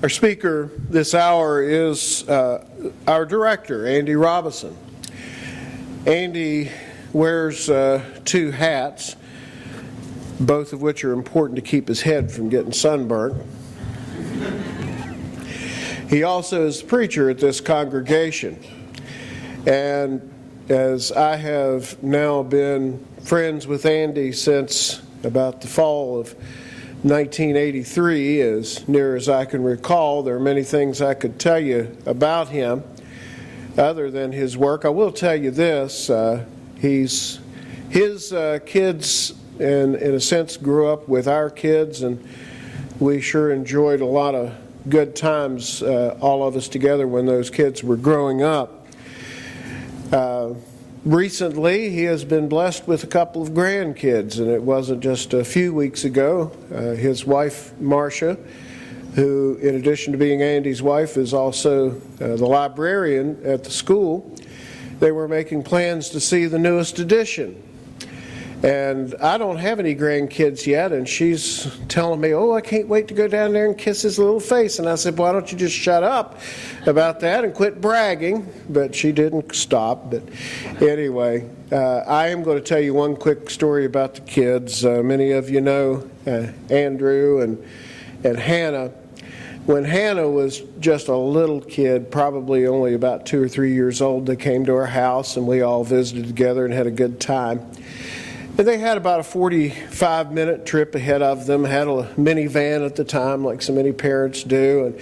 Our speaker this hour is our director, Andy Robison. Andy wears two hats, both of which are important to keep his head from getting sunburnt. He also is the preacher at this congregation. And as I have now been friends with Andy since about the fall of 1983, as near as I can recall, there are many things I could tell you about him other than his work. I will tell you this, his kids, in a sense, grew up with our kids, and we sure enjoyed a lot of good times, all of us together, when those kids were growing up. Recently, he has been blessed with a couple of grandkids, and it wasn't just a few weeks ago. His wife, Marcia, who, in addition to being Andy's wife, is also the librarian at the school, they were making plans to see the newest edition. And I don't have any grandkids yet, and she's telling me, oh, I can't wait to go down there and kiss his little face. And I said, why don't you just shut up about that and quit bragging? But she didn't stop. But anyway, I am going to tell you one quick story about the kids. Many of you know Andrew and Hannah. When Hannah was just a little kid, probably only about 2 or 3 years old, they came to our house, and we all visited together and had a good time. And they had about a 45-minute trip ahead of them, had a minivan at the time, like so many parents do. And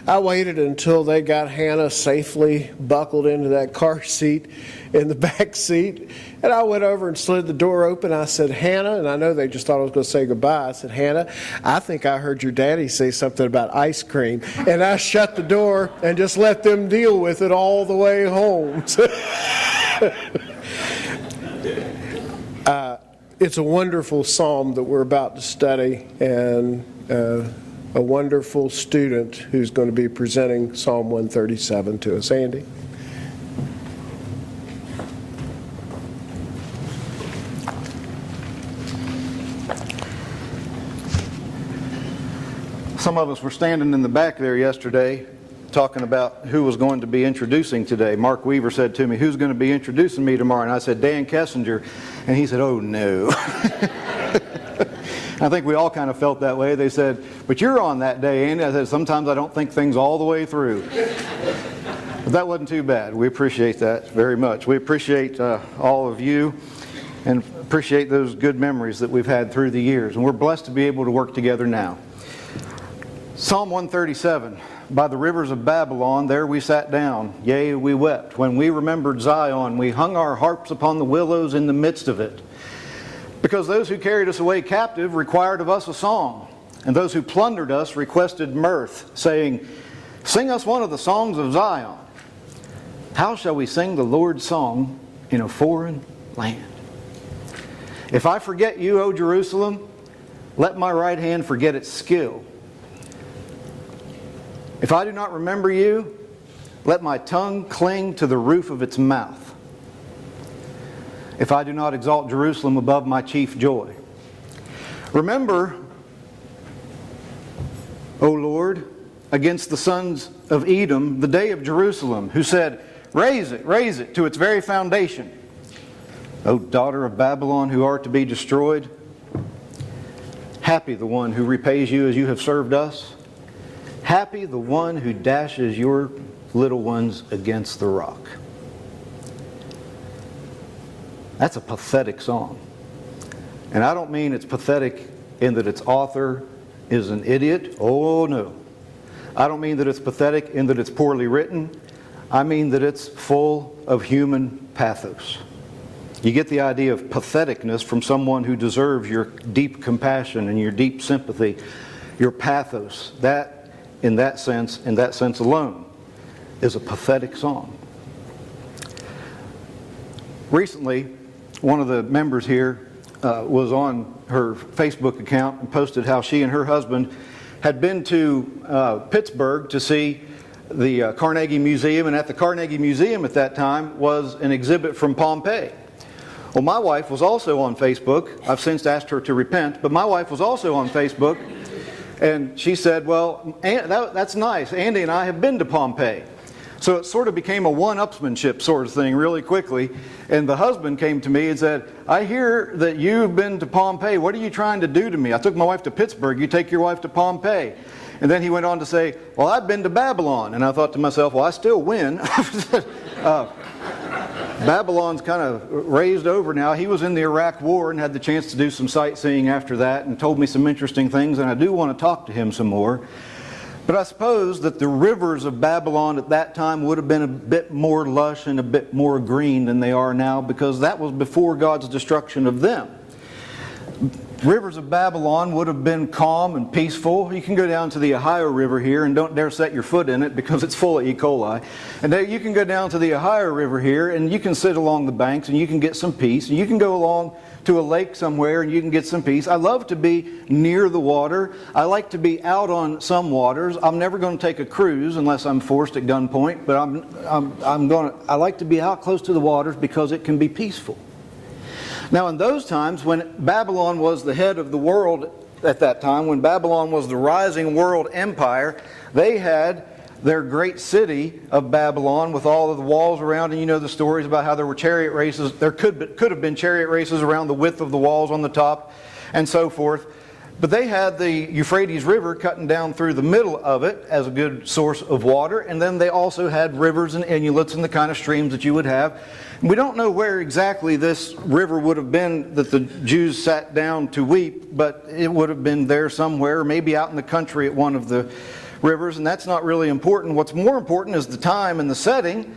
I waited until they got Hannah safely buckled into that car seat in the back seat. And I went over and slid the door open. I said, Hannah, and I know they just thought I was going to say goodbye. I said, Hannah, I think I heard your daddy say something about ice cream. And I shut the door and just let them deal with it all the way home. It's a wonderful psalm that we're about to study, and a wonderful student who's going to be presenting Psalm 137 to us. Andy? Some of us were standing in the back there yesterday talking about who was going to be introducing today. Mark Weaver said to me, who's going to be introducing me tomorrow? And I said, Dan Kessinger. And he said, oh no. I think we all kind of felt that way. They said, but you're on that day, Andy. I said, sometimes I don't think things all the way through. But that wasn't too bad. We appreciate that very much. We appreciate all of you and appreciate those good memories that we've had through the years. And we're blessed to be able to work together now. Psalm 137. By the rivers of Babylon, there we sat down, yea, we wept. When we remembered Zion, we hung our harps upon the willows in the midst of it. Because those who carried us away captive required of us a song, and those who plundered us requested mirth, saying, sing us one of the songs of Zion. How shall we sing the Lord's song in a foreign land? If I forget you, O Jerusalem, let my right hand forget its skill. If I do not remember you, let my tongue cling to the roof of its mouth. If I do not exalt Jerusalem above my chief joy. Remember, O Lord, against the sons of Edom, the day of Jerusalem, who said, raise it to its very foundation. O daughter of Babylon, who art to be destroyed. Happy the one who repays you as you have served us. Happy the one who dashes your little ones against the rock. That's a pathetic song. And I don't mean it's pathetic in that its author is an idiot. Oh no. I don't mean that it's pathetic in that it's poorly written. I mean that it's full of human pathos. You get the idea of patheticness from someone who deserves your deep compassion and your deep sympathy, your pathos. That, in that sense alone, is a pathetic song. Recently, one of the members here was on her Facebook account and posted how she and her husband had been to Pittsburgh to see the Carnegie Museum, and at the Carnegie Museum at that time was an exhibit from Pompeii. Well, my wife was also on Facebook. I've since asked her to repent, but my wife was also on Facebook And she said, well, that's nice. Andy and I have been to Pompeii. So it sort of became a one-upsmanship sort of thing really quickly. And the husband came to me and said, I hear that you've been to Pompeii. What are you trying to do to me? I took my wife to Pittsburgh. You take your wife to Pompeii. And then he went on to say, well, I've been to Babylon. And I thought to myself, well, I still win. Babylon's kind of raised over now. He was in the Iraq War and had the chance to do some sightseeing after that and told me some interesting things. And I do want to talk to him some more. But I suppose that the rivers of Babylon at that time would have been a bit more lush and a bit more green than they are now, because that was before God's destruction of them. Rivers of Babylon would have been calm and peaceful. You can go down to the Ohio River here, and don't dare set your foot in it because it's full of E. coli. And you can go down to the Ohio River here, and you can sit along the banks and you can get some peace. And you can go along to a lake somewhere and you can get some peace. I love to be near the water. I like to be out on some waters. I'm never going to take a cruise unless I'm forced at gunpoint, but I like to be out close to the waters because it can be peaceful. Now, in those times when Babylon was the head of the world at that time, when Babylon was the rising world empire, they had their great city of Babylon with all of the walls around, and you know the stories about how there were chariot races. There could have been chariot races around the width of the walls on the top and so forth. But they had the Euphrates River cutting down through the middle of it as a good source of water, and then they also had rivers and inulets and the kind of streams that you would have. We don't know where exactly this river would have been that the Jews sat down to weep, but it would have been there somewhere, maybe out in the country at one of the rivers, and that's not really important. What's more important is the time and the setting.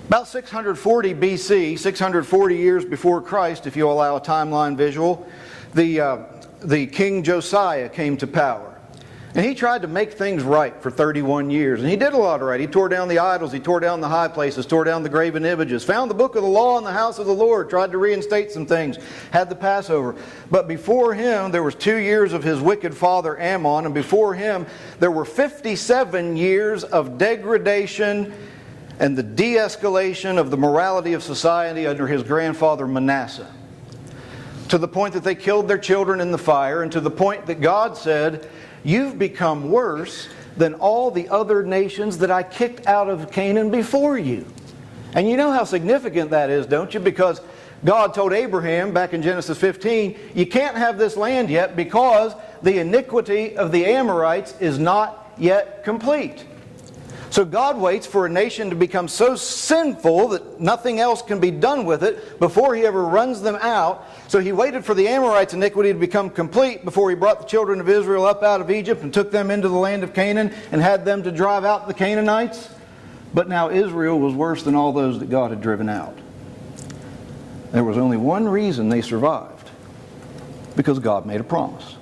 About 640 BC, 640 years before Christ, if you allow a timeline visual, the King Josiah came to power. And he tried to make things right for 31 years. And he did a lot of right. He tore down the idols, he tore down the high places, tore down the graven images, found the book of the law in the house of the Lord, tried to reinstate some things, had the Passover. But before him, there was 2 years of his wicked father Ammon, and before him, there were 57 years of degradation and the de-escalation of the morality of society under his grandfather Manasseh. To the point that they killed their children in the fire, and to the point that God said, you've become worse than all the other nations that I kicked out of Canaan before you. And you know how significant that is, don't you? Because God told Abraham back in Genesis 15, you can't have this land yet because the iniquity of the Amorites is not yet complete. So God waits for a nation to become so sinful that nothing else can be done with it before He ever runs them out. So He waited for the Amorites' iniquity to become complete before He brought the children of Israel up out of Egypt and took them into the land of Canaan and had them to drive out the Canaanites. But now Israel was worse than all those that God had driven out. There was only one reason they survived: because God made a promise.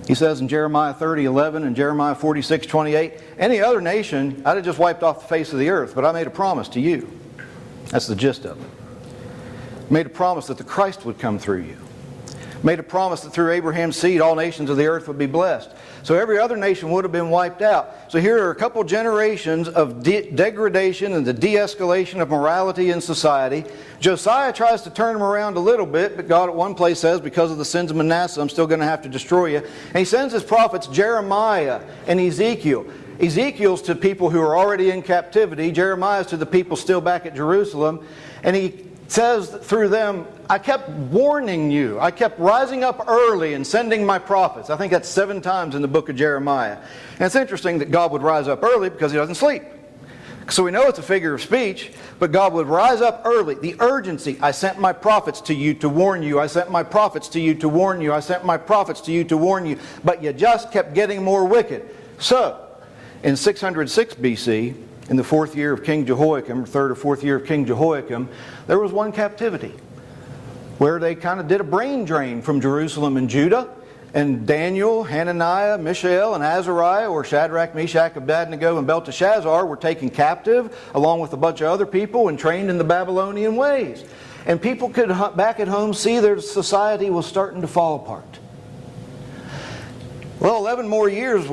He says in Jeremiah 30:11 and Jeremiah 46:28, any other nation I'd have just wiped off the face of the earth, but I made a promise to you. That's the gist of it. Made a promise that the Christ would come through you. Made a promise that through Abraham's seed all nations of the earth would be blessed. So every other nation would have been wiped out. So here are a couple generations of degradation and the de-escalation of morality in society. Josiah tries to turn them around a little bit, but God at one place says, because of the sins of Manasseh, I'm still going to have to destroy you. And He sends His prophets Jeremiah and Ezekiel. Ezekiel's to people who are already in captivity. Jeremiah's to the people still back at Jerusalem. And he says through them, I kept warning you. I kept rising up early and sending my prophets. I think that's 7 times in the book of Jeremiah. And it's interesting that God would rise up early because He doesn't sleep. So we know it's a figure of speech, but God would rise up early. The urgency, I sent my prophets to you to warn you. I sent my prophets to you to warn you. I sent my prophets to you to warn you. But you just kept getting more wicked. So, in 606 BC, in the 4th year of King Jehoiakim, or 3rd or 4th year of King Jehoiakim, there was one captivity where they kind of did a brain drain from Jerusalem and Judah. And Daniel, Hananiah, Mishael, and Azariah, or Shadrach, Meshach, Abednego, and Belteshazzar, were taken captive along with a bunch of other people and trained in the Babylonian ways. And people could, back at home, see their society was starting to fall apart. Well, 9 more years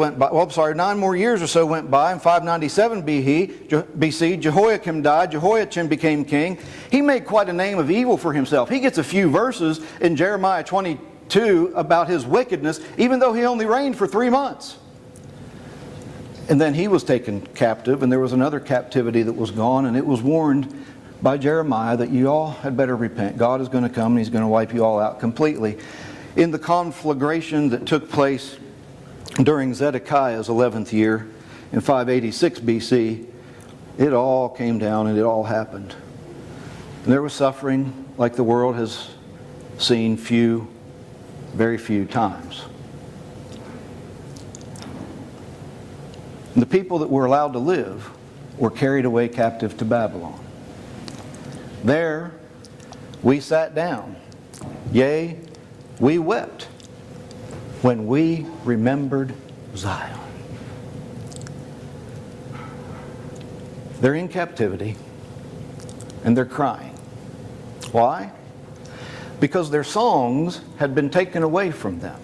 or so went by. In 597 BC, Jehoiakim died. Jehoiachin became king. He made quite a name of evil for himself. He gets a few verses in Jeremiah 22 to about his wickedness, even though he only reigned for 3 months. And then he was taken captive, and there was another captivity that was gone, and it was warned by Jeremiah that you all had better repent. God is going to come and he's going to wipe you all out completely. In the conflagration that took place during Zedekiah's 11th year in 586 BC, it all came down and it all happened. And there was suffering like the world has seen very few times. And the people that were allowed to live were carried away captive to Babylon. There we sat down, yea, we wept when we remembered Zion. They're in captivity and they're crying. Why? Because their songs had been taken away from them.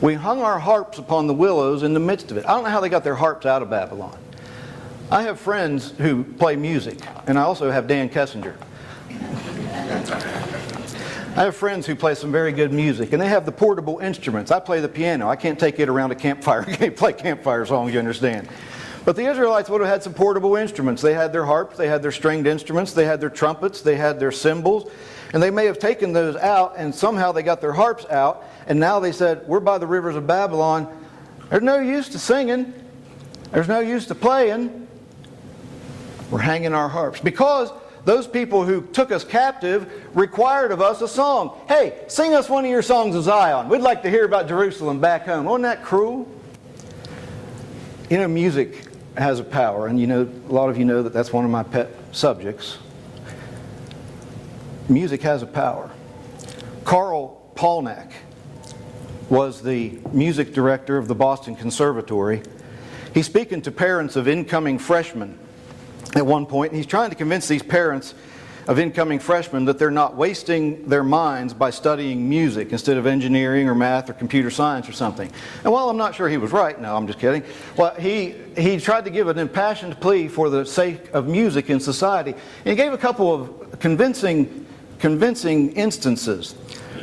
We hung our harps upon the willows in the midst of it. I don't know how they got their harps out of Babylon. I have friends who play music, and I also have Dan Kessinger. I have friends who play some very good music, and they have the portable instruments. I play the piano. I can't take it around a campfire. I can't play campfire songs, you understand. But the Israelites would have had some portable instruments. They had their harps, they had their stringed instruments, they had their trumpets, they had their cymbals, and they may have taken those out, and somehow they got their harps out, and now they said, we're by the rivers of Babylon. There's no use to singing. There's no use to playing. We're hanging our harps. Because those people who took us captive required of us a song. Hey, sing us one of your songs of Zion. We'd like to hear about Jerusalem back home. Wasn't that cruel? You know, music has a power, and you know, a lot of you know that that's one of my pet subjects. Music has a power. Carl Palnak was the music director of the Boston Conservatory. He's speaking to parents of incoming freshmen at one point, and he's trying to convince these parents of incoming freshmen that they're not wasting their minds by studying music instead of engineering or math or computer science or something. And while I'm not sure he was right, no, I'm just kidding. Well, he tried to give an impassioned plea for the sake of music in society. And he gave a couple of convincing instances.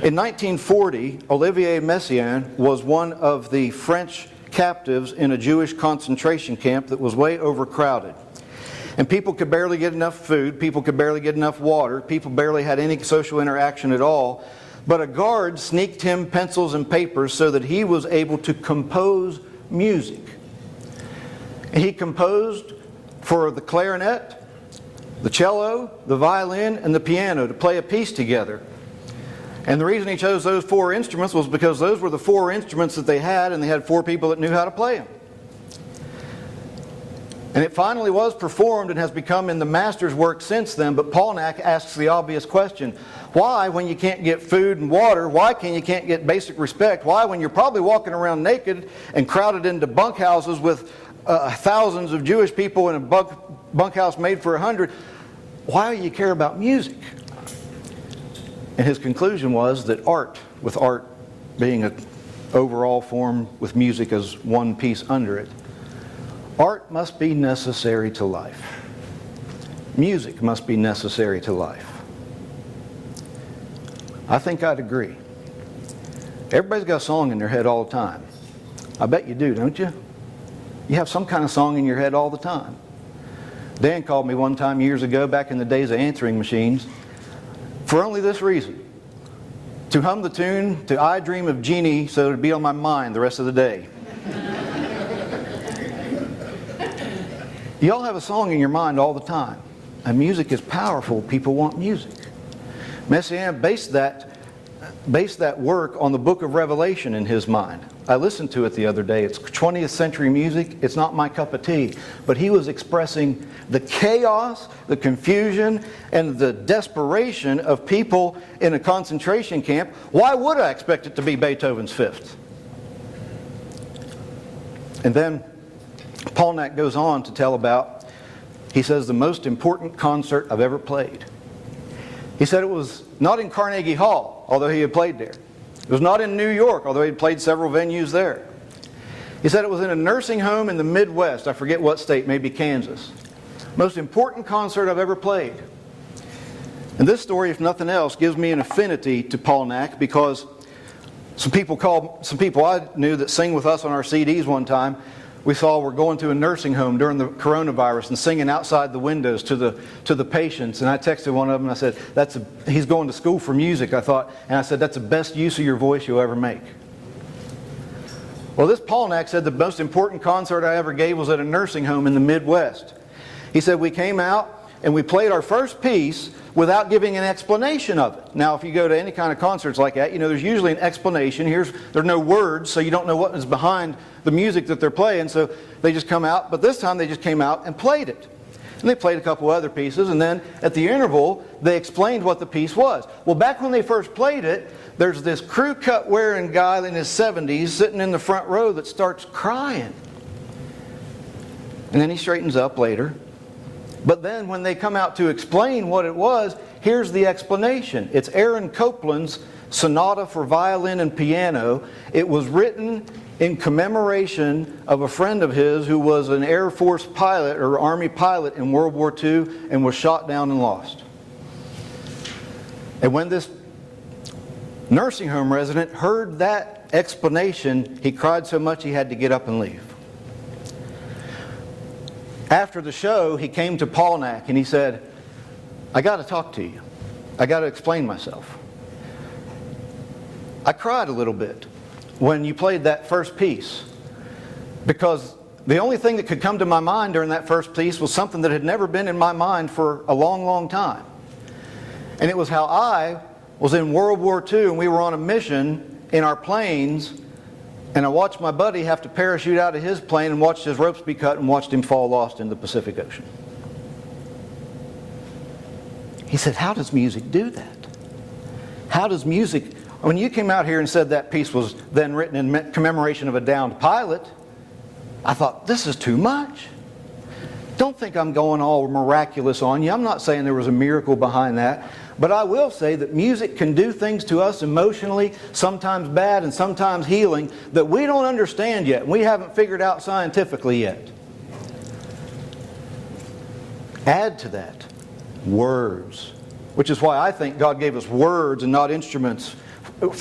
In 1940, Olivier Messiaen was one of the French captives in a Jewish concentration camp that was way overcrowded. And people could barely get enough food, people could barely get enough water, people barely had any social interaction at all. But a guard sneaked him pencils and papers so that he was able to compose music. And he composed for the clarinet, the cello, the violin, and the piano to play a piece together. And the reason he chose those 4 instruments was because those were the 4 instruments that they had, and they had 4 people that knew how to play them. And it finally was performed and has become in the master's work since then. But Palnak asks the obvious question, why, when you can't get food and water, why you can't get basic respect? Why, when you're probably walking around naked and crowded into bunkhouses with thousands of Jewish people in a bunkhouse made for 100, why do you care about music? And his conclusion was that art, with art being an overall form with music as one piece under it, art must be necessary to life. Music must be necessary to life. I think I'd agree. Everybody's got a song in their head all the time. I bet you do, don't you? You have some kind of song in your head all the time. Dan called me one time years ago, back in the days of answering machines, for only this reason: to hum the tune to I Dream of Jeannie so it would be on my mind the rest of the day. You all have a song in your mind all the time. And music is powerful. People want music. Messiaen based that work on the book of Revelation in his mind. I listened to it the other day. It's 20th century music. It's not my cup of tea. But he was expressing the chaos, the confusion, and the desperation of people in a concentration camp. Why would I expect it to be Beethoven's Fifth? And then Palnak goes on to tell about, he says, the most important concert I've ever played. He said it was not in Carnegie Hall, although he had played there. It was not in New York, although he had played several venues there. He said it was in a nursing home in the Midwest. I forget what state, maybe Kansas. Most important concert I've ever played. And this story, if nothing else, gives me an affinity to Palnak, because Some people I knew that sing with us on our CDs one time, we saw were going to a nursing home during the coronavirus and singing outside the windows to the patients. And I texted one of them and I said, he's going to school for music, I thought. And I said, that's the best use of your voice you'll ever make. Well, this Polnack said the most important concert I ever gave was at a nursing home in the Midwest. He said, we came out and we played our first piece without giving an explanation of it. Now, if you go to any kind of concerts like that, there's usually an explanation. There's no words, so you don't know what is behind the music that they're playing, so they just come out. But this time they just came out and played it. And they played a couple other pieces, and then at the interval, they explained what the piece was. Well, back when they first played it, there's this crew cut wearing guy in his 70s sitting in the front row that starts crying. And then he straightens up later. But then when they come out to explain what it was, here's the explanation. It's Aaron Copeland's Sonata for Violin and Piano. It was written in commemoration of a friend of his who was an Air Force pilot or Army pilot in World War II and was shot down and lost. And when this nursing home resident heard that explanation, he cried so much he had to get up and leave. After the show, he came to Polnack and he said, I got to talk to you. I got to explain myself. I cried a little bit when you played that first piece because the only thing that could come to my mind during that first piece was something that had never been in my mind for a long, long time. And it was how I was in World War II and we were on a mission in our planes, and I watched my buddy have to parachute out of his plane and watched his ropes be cut and watched him fall lost in the Pacific Ocean. He said, how does music do that? How does music... When you came out here and said that piece was then written in commemoration of a downed pilot, I thought, this is too much. Don't think I'm going all miraculous on you. I'm not saying there was a miracle behind that. But I will say that music can do things to us emotionally, sometimes bad and sometimes healing, that we don't understand yet. We haven't figured out scientifically yet. Add to that words, which is why I think God gave us words and not instruments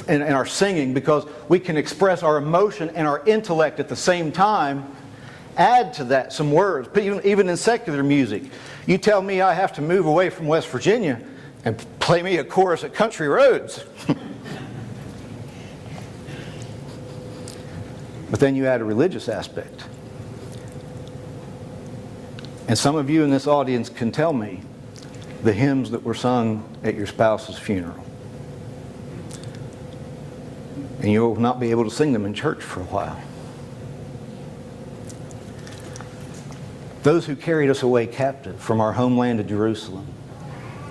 in our singing, because we can express our emotion and our intellect at the same time. Add to that some words, even in secular music. You tell me I have to move away from West Virginia and play me a chorus at Country Roads. But then you add a religious aspect. And some of you in this audience can tell me the hymns that were sung at your spouse's funeral. And you'll not be able to sing them in church for a while. Those who carried us away captive from our homeland of Jerusalem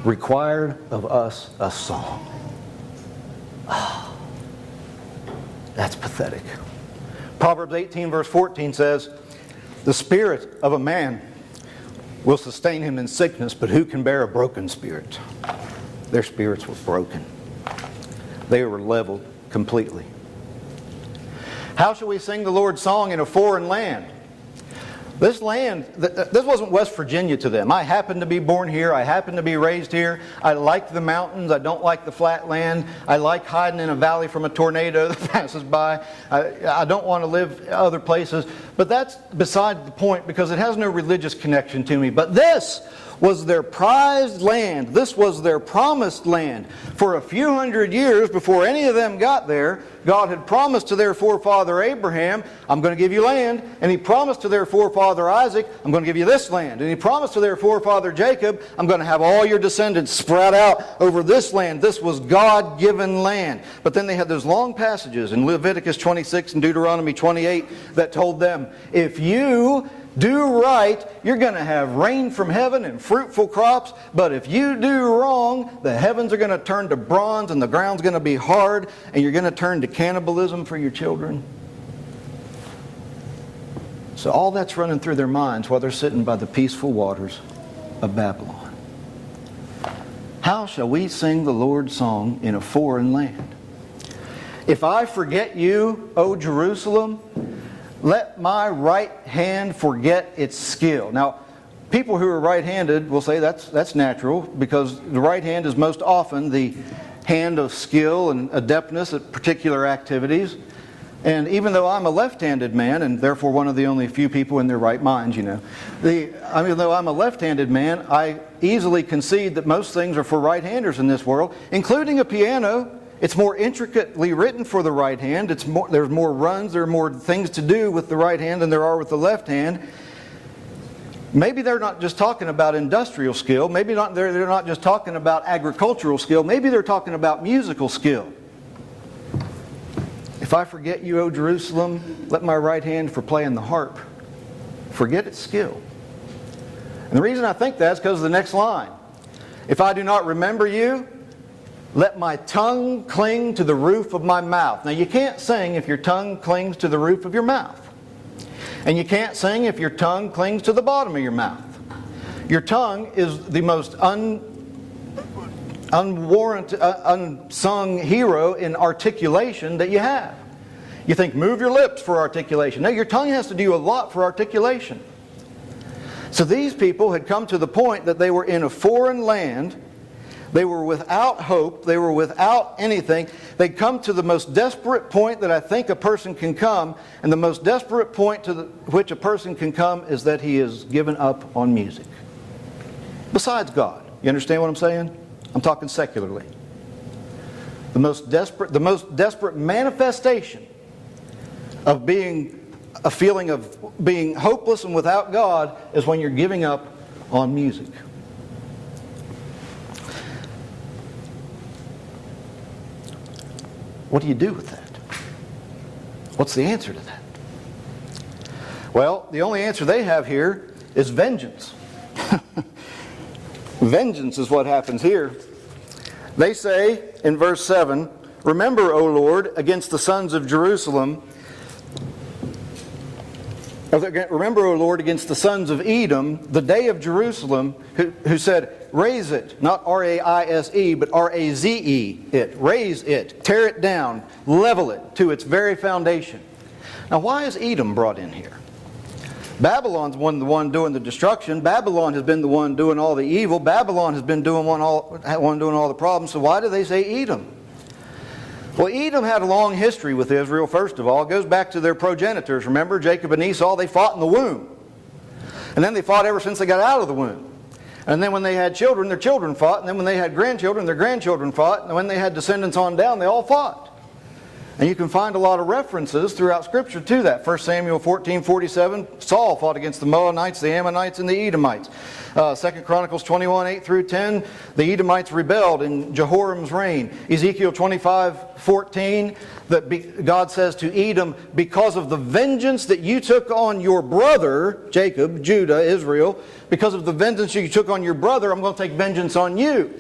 required of us a song. Oh, that's pathetic. Proverbs 18 verse 14 says, the spirit of a man will sustain him in sickness, but who can bear a broken spirit? Their spirits were broken. They were leveled completely. How shall we sing the Lord's song in a foreign land? This land, this wasn't West Virginia to them. I happened to be born here. I happened to be raised here. I like the mountains. I don't like the flat land. I like hiding in a valley from a tornado that passes by. I don't want to live other places. But that's beside the point, because it has no religious connection to me. But this was their prized land. This was their promised land. For a few hundred years before any of them got there, God had promised to their forefather Abraham, I'm going to give you land. And He promised to their forefather Isaac, I'm going to give you this land. And He promised to their forefather Jacob, I'm going to have all your descendants spread out over this land. This was God-given land. But then they had those long passages in Leviticus 26 and Deuteronomy 28 that told them, if you do right, you're going to have rain from heaven and fruitful crops. But if you do wrong, the heavens are going to turn to bronze and the ground's going to be hard, and you're going to turn to cannibalism for your children. So all that's running through their minds while they're sitting by the peaceful waters of Babylon. How shall we sing the Lord's song in a foreign land? If I forget you, O Jerusalem, let my right hand forget its skill. Now, people who are right-handed will say that's natural, because the right hand is most often the hand of skill and adeptness at particular activities. And even though I'm a left-handed man, and therefore one of the only few people in their right minds, even though I'm a left-handed man, I easily concede that most things are for right-handers in this world, including a piano. It's more intricately written for the right hand. There's more runs, there are more things to do with the right hand than there are with the left hand. Maybe they're not just talking about industrial skill. Maybe they're not just talking about agricultural skill. Maybe they're talking about musical skill. If I forget you, O Jerusalem, let my right hand for playing the harp forget its skill. And the reason I think that is because of the next line. If I do not remember you, let my tongue cling to the roof of my mouth. Now you can't sing if your tongue clings to the roof of your mouth. And you can't sing if your tongue clings to the bottom of your mouth. Your tongue is the most unwarranted, unsung hero in articulation that you have. You think, move your lips for articulation. No, your tongue has to do a lot for articulation. So these people had come to the point that they were in a foreign land. They were without hope. They were without anything. They'd come to the most desperate point that I think a person can come. And the most desperate point to which a person can come is that he is given up on music. Besides God. You understand what I'm saying? I'm talking secularly. The most desperate manifestation of a feeling of being hopeless and without God is when you're giving up on music. What do you do with that? What's the answer to that? Well, the only answer they have here is vengeance. Vengeance is what happens here. They say in verse 7, remember, O Lord, against the sons of Jerusalem. Remember, O Lord, against the sons of Edom, the day of Jerusalem, who said, raise it, not R-A-I-S-E, but R-A-Z-E, it. Raise it, tear it down, level it to its very foundation. Now, why is Edom brought in here? Babylon's the one doing the destruction. Babylon has been the one doing all the evil. Babylon has been doing one doing all the problems. So why do they say Edom? Well, Edom had a long history with Israel, first of all. It goes back to their progenitors. Remember, Jacob and Esau, they fought in the womb. And then they fought ever since they got out of the womb. And then when they had children, their children fought. And then when they had grandchildren, their grandchildren fought. And when they had descendants on down, they all fought. And you can find a lot of references throughout Scripture to that. 1 Samuel 14:47, Saul fought against the Moabites, the Ammonites, and the Edomites. 2 Chronicles 21:8-10, the Edomites rebelled in Jehoram's reign. Ezekiel 25:14, that God says to Edom, because of the vengeance that you took on your brother, Jacob, Judah, Israel, because of the vengeance you took on your brother, I'm going to take vengeance on you.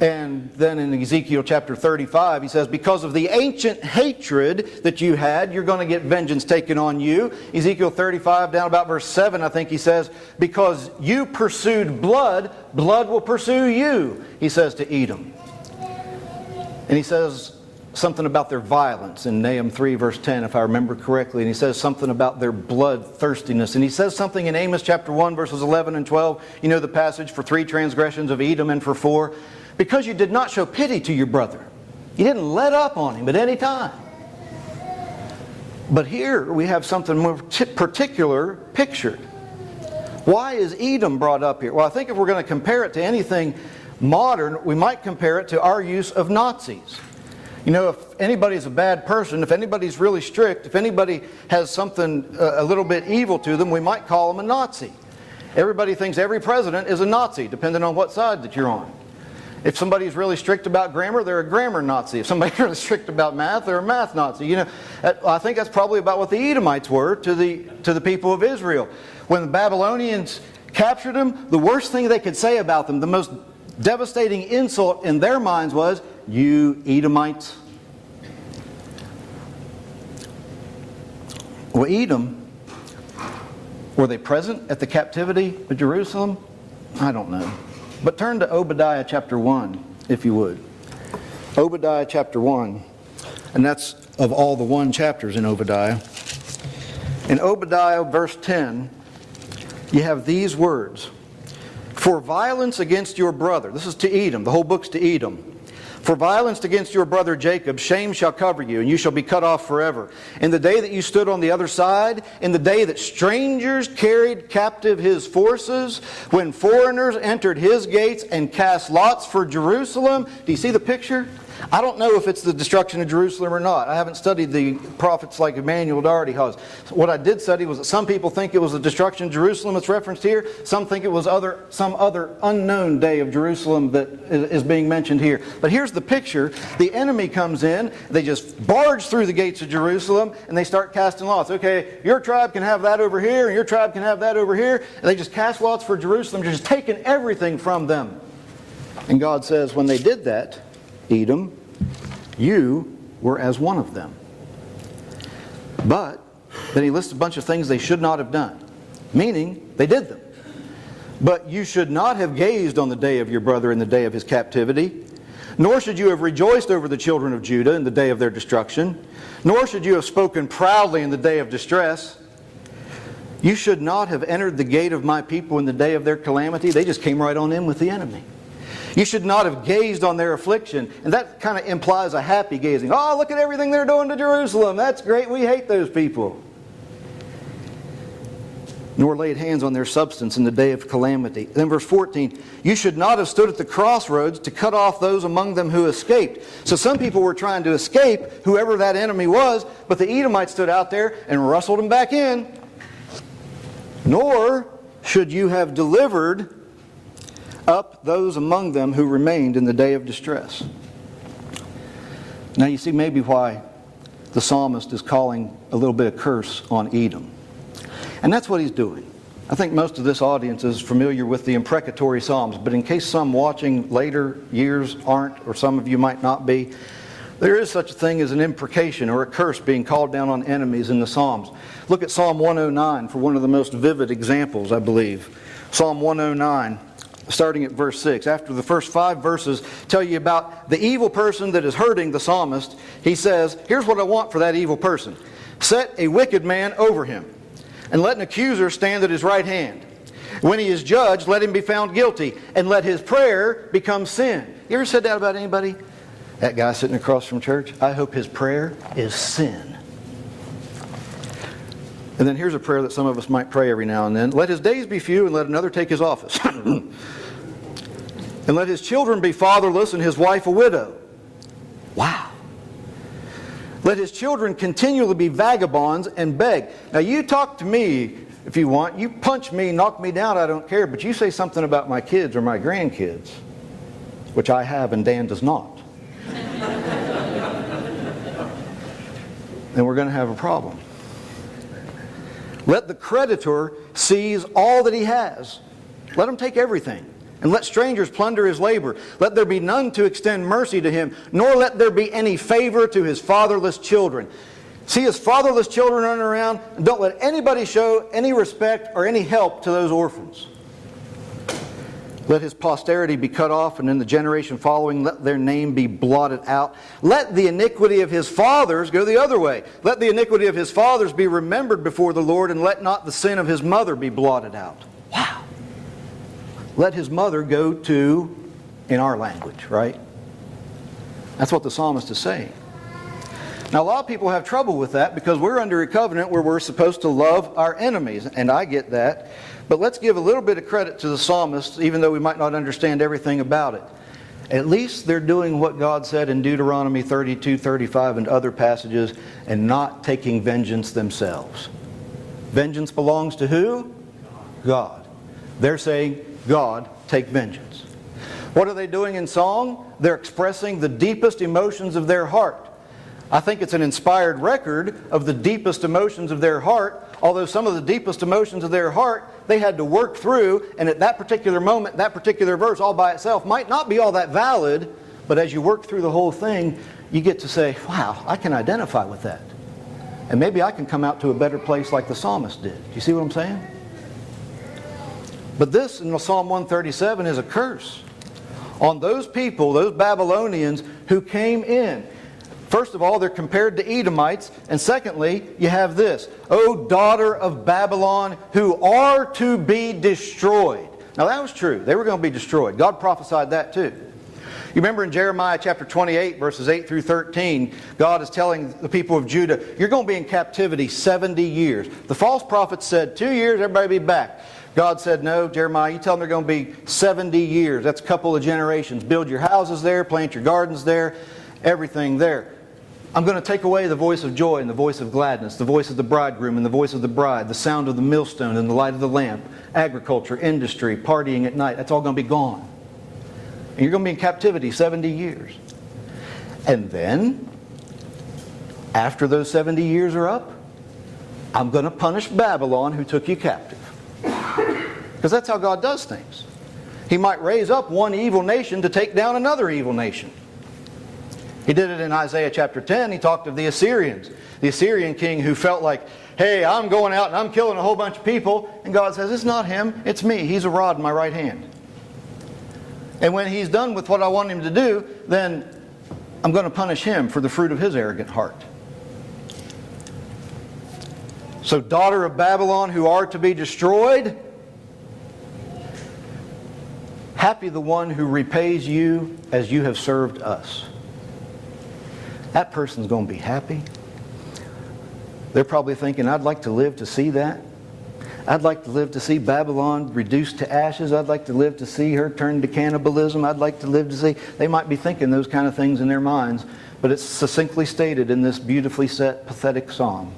And then in Ezekiel chapter 35, he says, because of the ancient hatred that you had, you're going to get vengeance taken on you. Ezekiel 35, down about verse 7, I think he says, because you pursued blood, blood will pursue you, he says to Edom. And he says something about their violence in Nahum 3, verse 10, if I remember correctly. And he says something about their bloodthirstiness. And he says something in Amos chapter 1, verses 11 and 12. You know the passage, for 3 transgressions of Edom and for 4. Because you did not show pity to your brother. You didn't let up on him at any time. But here we have something more particular pictured. Why is Edom brought up here? Well, I think if we're going to compare it to anything modern, we might compare it to our use of Nazis. You know, if anybody's a bad person, if anybody's really strict, if anybody has something a little bit evil to them, we might call them a Nazi. Everybody thinks every president is a Nazi, depending on what side that you're on. If somebody's really strict about grammar, they're a grammar Nazi. If somebody's really strict about math, they're a math Nazi. You know, I think that's probably about what the Edomites were to the people of Israel. When the Babylonians captured them, the worst thing they could say about them, the most devastating insult in their minds was, you Edomites. Well, Edom, were they present at the captivity of Jerusalem? I don't know. But turn to Obadiah chapter 1, if you would. Obadiah chapter 1. And that's of all the 1 chapters in Obadiah. In Obadiah verse 10, you have these words. For violence against your brother. This is to Edom. The whole book's to Edom. For violence against your brother Jacob, shame shall cover you, and you shall be cut off forever. In the day that you stood on the other side, in the day that strangers carried captive his forces, when foreigners entered his gates and cast lots for Jerusalem. Do you see the picture? I don't know if it's the destruction of Jerusalem or not. I haven't studied the prophets like Emmanuel Doherty has. What I did study was that some people think it was the destruction of Jerusalem that's referenced here. Some think it was some other unknown day of Jerusalem that is being mentioned here. But here's the picture. The enemy comes in. They just barge through the gates of Jerusalem and they start casting lots. Okay, your tribe can have that over here and your tribe can have that over here. And they just cast lots for Jerusalem, just taking everything from them. And God says when they did that, Edom, you were as one of them. But then he lists a bunch of things they should not have done, meaning they did them. But you should not have gazed on the day of your brother in the day of his captivity, nor should you have rejoiced over the children of Judah in the day of their destruction, nor should you have spoken proudly in the day of distress. You should not have entered the gate of my people in the day of their calamity. They just came right on in with the enemy. You should not have gazed on their affliction. And that kind of implies a happy gazing. Oh, look at everything they're doing to Jerusalem. That's great. We hate those people. Nor laid hands on their substance in the day of calamity. Then verse 14, you should not have stood at the crossroads to cut off those among them who escaped. So some people were trying to escape, whoever that enemy was, but the Edomites stood out there and rustled them back in. Nor should you have delivered up those among them who remained in the day of distress. Now you see maybe why the psalmist is calling a little bit of curse on Edom. And that's what he's doing. I think most of this audience is familiar with the Imprecatory Psalms, but in case some watching later years aren't, or some of you might not be, there is such a thing as an imprecation or a curse being called down on enemies in the Psalms. Look at Psalm 109 for one of the most vivid examples, I believe. Psalm 109. Starting at verse 6. After the first 5 verses tell you about the evil person that is hurting the psalmist, he says, here's what I want for that evil person. Set a wicked man over him, and let an accuser stand at his right hand. When he is judged, let him be found guilty, and let his prayer become sin. You ever said that about anybody? That guy sitting across from church, I hope his prayer is sin. And then here's a prayer that some of us might pray every now and then. Let his days be few, and let another take his office. And let his children be fatherless, and his wife a widow. Wow. Let his children continually be vagabonds and beg. Now you talk to me if you want. You punch me, knock me down, I don't care. But you say something about my kids or my grandkids, which I have and Dan does not. Then we're going to have a problem. Let the creditor seize all that he has. Let him take everything. And let strangers plunder his labor. Let there be none to extend mercy to him, nor let there be any favor to his fatherless children. See his fatherless children running around, and don't let anybody show any respect or any help to those orphans. Let his posterity be cut off, and in the generation following, let their name be blotted out. Let the iniquity of his fathers go the other way. Let the iniquity of his fathers be remembered before the Lord, and let not the sin of his mother be blotted out. Wow. Let his mother go to, in our language, right? That's what the psalmist is saying. Now, a lot of people have trouble with that because we're under a covenant where we're supposed to love our enemies, and I get that. But let's give a little bit of credit to the psalmist, even though we might not understand everything about it. At least they're doing what God said in Deuteronomy 32, 35, and other passages, and not taking vengeance themselves. Vengeance belongs to who? God. They're saying, God, take vengeance. What are they doing in song? They're expressing the deepest emotions of their heart. I think it's an inspired record of the deepest emotions of their heart, although some of the deepest emotions of their heart they had to work through, and at that particular moment, that particular verse all by itself might not be all that valid, but as you work through the whole thing, you get to say, wow, I can identify with that. And maybe I can come out to a better place like the psalmist did. Do you see what I'm saying? But this in Psalm 137 is a curse on those people, those Babylonians who came in. First of all, they're compared to Edomites. And secondly, you have this. O daughter of Babylon, who are to be destroyed. Now that was true. They were going to be destroyed. God prophesied that too. You remember in Jeremiah chapter 28, verses 8 through 13, God is telling the people of Judah, you're going to be in captivity 70 years. The false prophets said, 2 years, everybody be back. God said, no, Jeremiah, you tell them they're going to be 70 years. That's a couple of generations. Build your houses there, plant your gardens there, everything there. I'm going to take away the voice of joy and the voice of gladness, the voice of the bridegroom and the voice of the bride, the sound of the millstone and the light of the lamp, agriculture, industry, partying at night. That's all going to be gone. And you're going to be in captivity 70 years. And then, after those 70 years are up, I'm going to punish Babylon who took you captive. Because that's how God does things. He might raise up one evil nation to take down another evil nation. He did it in Isaiah chapter 10. He talked of the Assyrians. The Assyrian king who felt like, hey, I'm going out and I'm killing a whole bunch of people. And God says, it's not him, it's me. He's a rod in my right hand. And when he's done with what I want him to do, then I'm going to punish him for the fruit of his arrogant heart. So, daughter of Babylon who are to be destroyed, happy the one who repays you as you have served us. That person's going to be happy. They're probably thinking, I'd like to live to see that. I'd like to live to see Babylon reduced to ashes. I'd like to live to see her turn to cannibalism. I'd like to live to see... They might be thinking those kind of things in their minds, but it's succinctly stated in this beautifully set, pathetic psalm.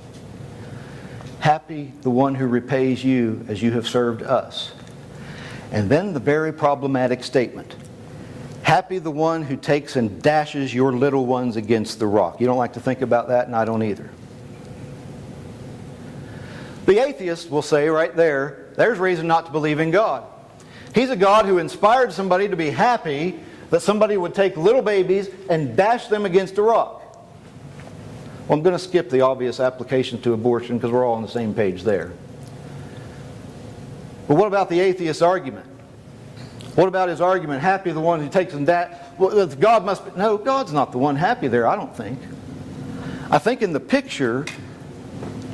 Happy the one who repays you as you have served us. And then the very problematic statement. Happy the one who takes and dashes your little ones against the rock. You don't like to think about that, and I don't either. The atheist will say right there, there's reason not to believe in God. He's a God who inspired somebody to be happy that somebody would take little babies and dash them against a rock. Well, I'm going to skip the obvious application to abortion because we're all on the same page there. But what about the atheist's argument? What about his argument, happy the one who takes and well, God must be... No, God's not the one happy there, I don't think. I think in the picture,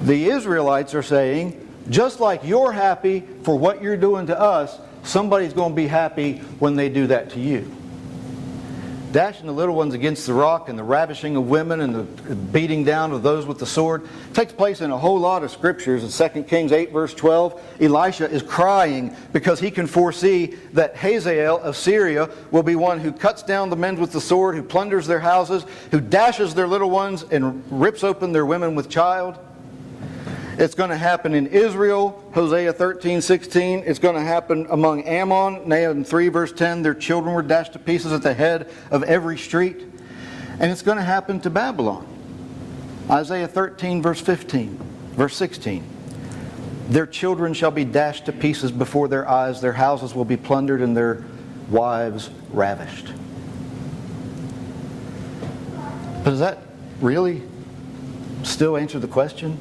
the Israelites are saying, just like you're happy for what you're doing to us, somebody's going to be happy when they do that to you. Dashing the little ones against the rock and the ravishing of women and the beating down of those with the sword takes place in a whole lot of scriptures. In 2 Kings 8 verse 12, Elisha is crying because he can foresee that Hazael of Syria will be one who cuts down the men with the sword, who plunders their houses, who dashes their little ones and rips open their women with child. It's going to happen in Israel, Hosea 13:16. It's going to happen among Ammon, Nahum 3 verse 10. Their children were dashed to pieces at the head of every street. And it's going to happen to Babylon. Isaiah 13 verse 15, verse 16. Their children shall be dashed to pieces before their eyes. Their houses will be plundered and their wives ravished. But does that really still answer the question?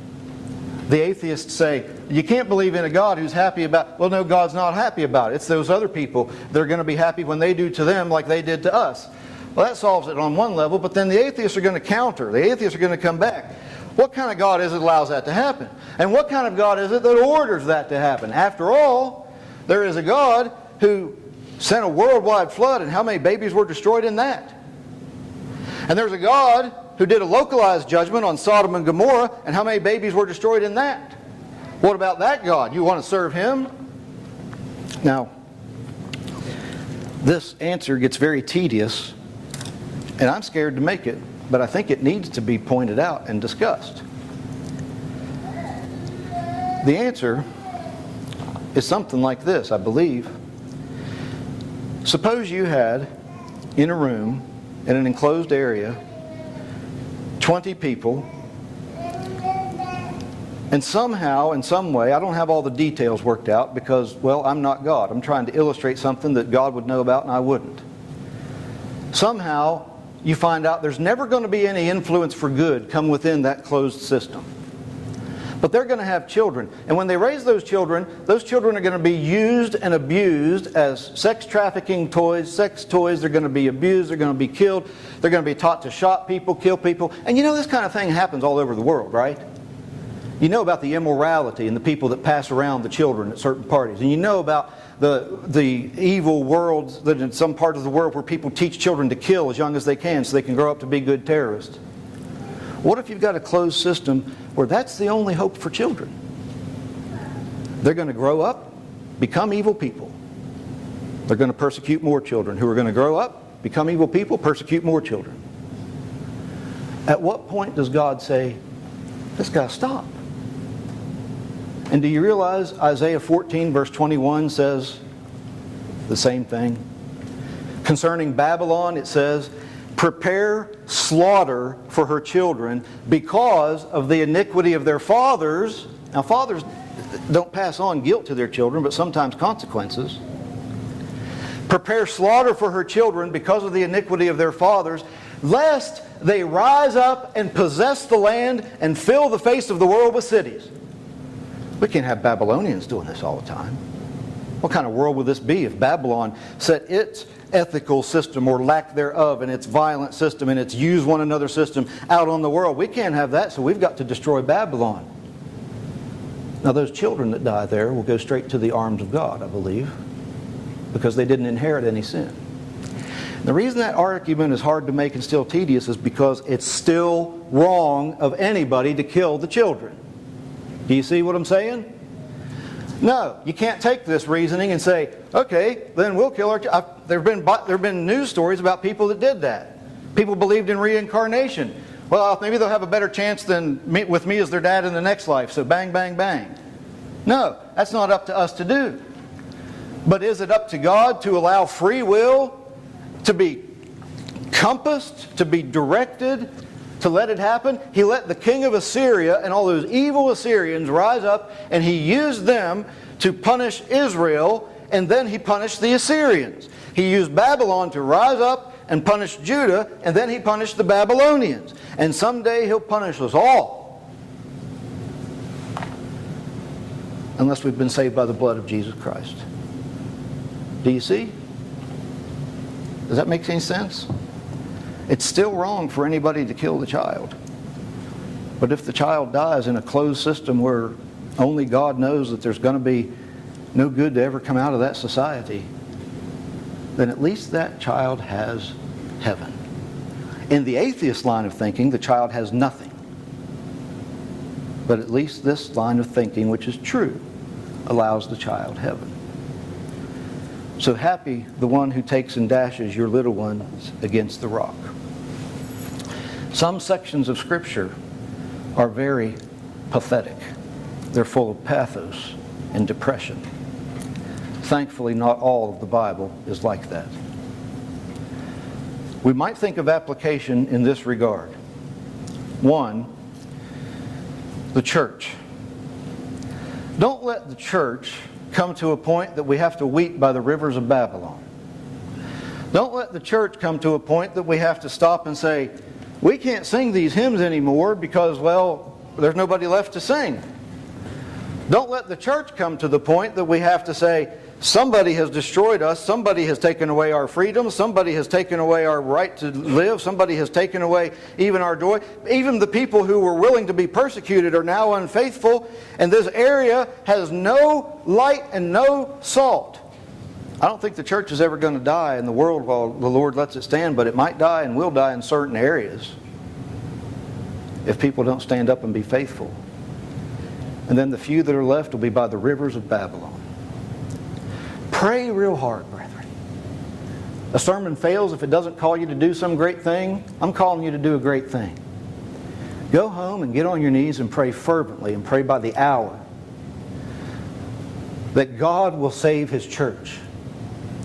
The atheists say, you can't believe in a God who's happy about... Well, no, God's not happy about it. It's those other people that are going to be happy when they do to them like they did to us. Well, that solves it on one level, but then the atheists are going to counter. The atheists are going to come back. What kind of God is it that allows that to happen? And what kind of God is it that orders that to happen? After all, there is a God who sent a worldwide flood, and how many babies were destroyed in that? And there's a God who did a localized judgment on Sodom and Gomorrah, and how many babies were destroyed in that? What about that God? You want to serve Him? Now, this answer gets very tedious, and I'm scared to make it, but I think it needs to be pointed out and discussed. The answer is something like this, I believe. Suppose you had, in a room, in an enclosed area, 20 people, and somehow, in some way, I don't have all the details worked out because, well, I'm not God. I'm trying to illustrate something that God would know about and I wouldn't. Somehow, you find out there's never going to be any influence for good come within that closed system. But they're going to have children. And when they raise those children are going to be used and abused as sex trafficking toys, sex toys. They're going to be abused. They're going to be killed. They're going to be taught to shot people, kill people. And you know this kind of thing happens all over the world, right? You know about the immorality and the people that pass around the children at certain parties. And you know about the evil world that in some part of the world where people teach children to kill as young as they can so they can grow up to be good terrorists. What if you've got a closed system where that's the only hope for children? They're going to grow up, become evil people. They're going to persecute more children who are going to grow up, become evil people, persecute more children. At what point does God say, this got to stop? And do you realize Isaiah 14 verse 21 says the same thing? Concerning Babylon, it says, prepare slaughter for her children because of the iniquity of their fathers. Now, fathers don't pass on guilt to their children, but sometimes consequences. Prepare slaughter for her children because of the iniquity of their fathers, lest they rise up and possess the land and fill the face of the world with cities. We can't have Babylonians doing this all the time. What kind of world would this be if Babylon set its ethical system or lack thereof and its violent system and its use one another system out on the world? We can't have that, so we've got to destroy Babylon. Now those children that die there will go straight to the arms of God, I believe, because they didn't inherit any sin. The reason that argument is hard to make and still tedious is because it's still wrong of anybody to kill the children. Do you see what I'm saying? No, you can't take this reasoning and say, okay, then we'll kill our children. There have been news stories about people that did that. People believed in reincarnation. Well, maybe they'll have a better chance with me as their dad in the next life, so bang, bang, bang. No, that's not up to us to do. But is it up to God to allow free will to be compassed, to be directed, to let it happen? He let the king of Assyria and all those evil Assyrians rise up, and he used them to punish Israel, and then he punished the Assyrians. He used Babylon to rise up and punish Judah, and then he punished the Babylonians. And someday he'll punish us all, unless we've been saved by the blood of Jesus Christ. Do you see? Does that make any sense? It's still wrong for anybody to kill the child. But if the child dies in a closed system where only God knows that there's going to be no good to ever come out of that society, then at least that child has heaven. In the atheist line of thinking, the child has nothing. But at least this line of thinking, which is true, allows the child heaven. So happy the one who takes and dashes your little ones against the rock. Some sections of Scripture are very pathetic. They're full of pathos and depression. Thankfully, not all of the Bible is like that. We might think of application in this regard. One, the church. Don't let the church come to a point that we have to weep by the rivers of Babylon. Don't let the church come to a point that we have to stop and say, we can't sing these hymns anymore because, well, there's nobody left to sing. Don't let the church come to the point that we have to say, somebody has destroyed us, somebody has taken away our freedom, somebody has taken away our right to live, somebody has taken away even our joy. Even the people who were willing to be persecuted are now unfaithful, and this area has no light and no salt. I don't think the church is ever going to die in the world while the Lord lets it stand, but it might die and will die in certain areas if people don't stand up and be faithful. And then the few that are left will be by the rivers of Babylon. Pray real hard, brethren. A sermon fails if it doesn't call you to do some great thing. I'm calling you to do a great thing. Go home and get on your knees and pray fervently and pray by the hour that God will save His church.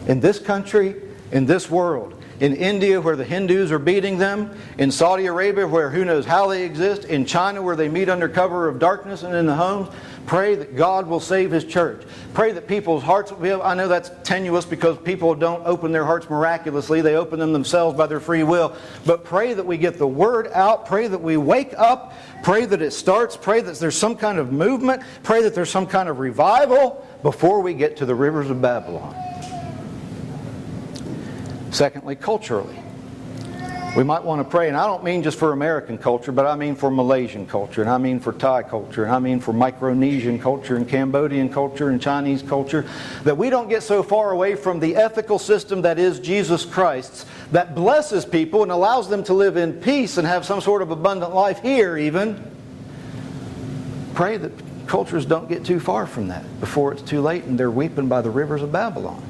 In this country, in this world, in India where the Hindus are beating them, in Saudi Arabia where who knows how they exist, in China where they meet under cover of darkness and in the homes, pray that God will save His church. Pray that people's hearts will be able, I know that's tenuous because people don't open their hearts miraculously, they open them themselves by their free will, but pray that we get the word out, pray that we wake up, pray that it starts, pray that there's some kind of movement, pray that there's some kind of revival before we get to the rivers of Babylon. Secondly, culturally. We might want to pray, and I don't mean just for American culture, but I mean for Malaysian culture, and I mean for Thai culture, and I mean for Micronesian culture, and Cambodian culture, and Chinese culture, that we don't get so far away from the ethical system that is Jesus Christ's, that blesses people and allows them to live in peace and have some sort of abundant life here even. Pray that cultures don't get too far from that before it's too late and they're weeping by the rivers of Babylon.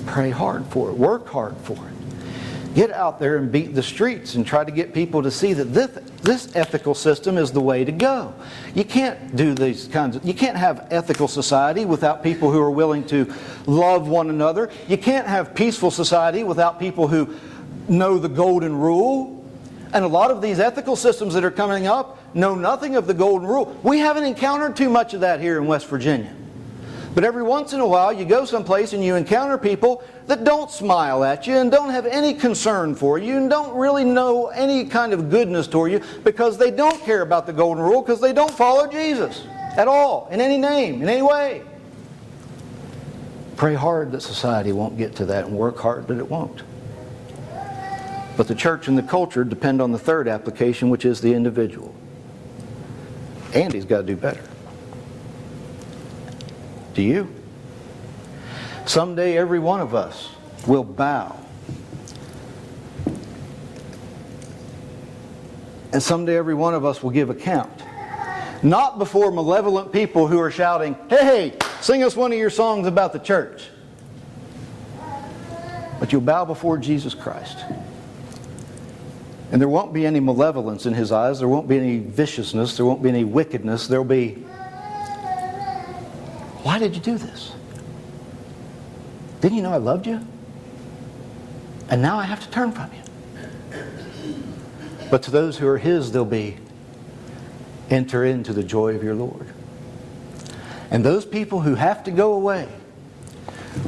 Pray hard for it. Work hard for it. Get out there and beat the streets and try to get people to see that this ethical system is the way to go. You can't do these kinds of, you can't have ethical society without people who are willing to love one another. You can't have peaceful society without people who know the golden rule. And a lot of these ethical systems that are coming up know nothing of the golden rule. We haven't encountered too much of that here in West Virginia. But every once in a while you go someplace and you encounter people that don't smile at you and don't have any concern for you and don't really know any kind of goodness toward you because they don't care about the golden rule because they don't follow Jesus at all, in any name, in any way. Pray hard that society won't get to that and work hard that it won't. But the church and the culture depend on the third application, which is the individual. Andy's got to do better. Do you? Someday every one of us will bow. And someday every one of us will give account. Not before malevolent people who are shouting, "Hey, sing us one of your songs about the church." But you'll bow before Jesus Christ. And there won't be any malevolence in His eyes. There won't be any viciousness. There won't be any wickedness. There'll be, "Why did you do this? Didn't you know I loved you? And now I have to turn from you." But to those who are His, there'll be, "Enter into the joy of your Lord." And those people who have to go away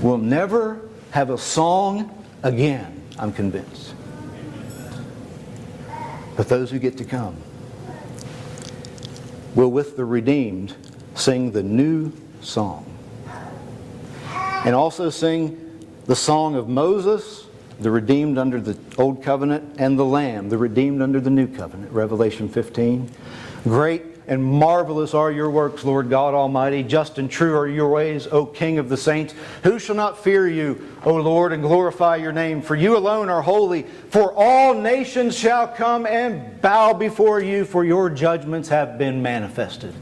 will never have a song again, I'm convinced. But those who get to come will, with the redeemed, sing the new song. And also sing the song of Moses, the redeemed under the Old Covenant, and the Lamb, the redeemed under the New Covenant, Revelation 15. "Great and marvelous are your works, Lord God Almighty. Just and true are your ways, O King of the saints. Who shall not fear you, O Lord, and glorify your name? For you alone are holy. For all nations shall come and bow before you, for your judgments have been manifested."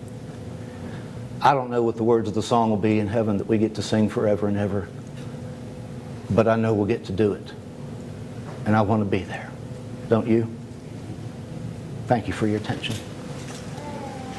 I don't know what the words of the song will be in heaven that we get to sing forever and ever. But I know we'll get to do it. And I want to be there. Don't you? Thank you for your attention.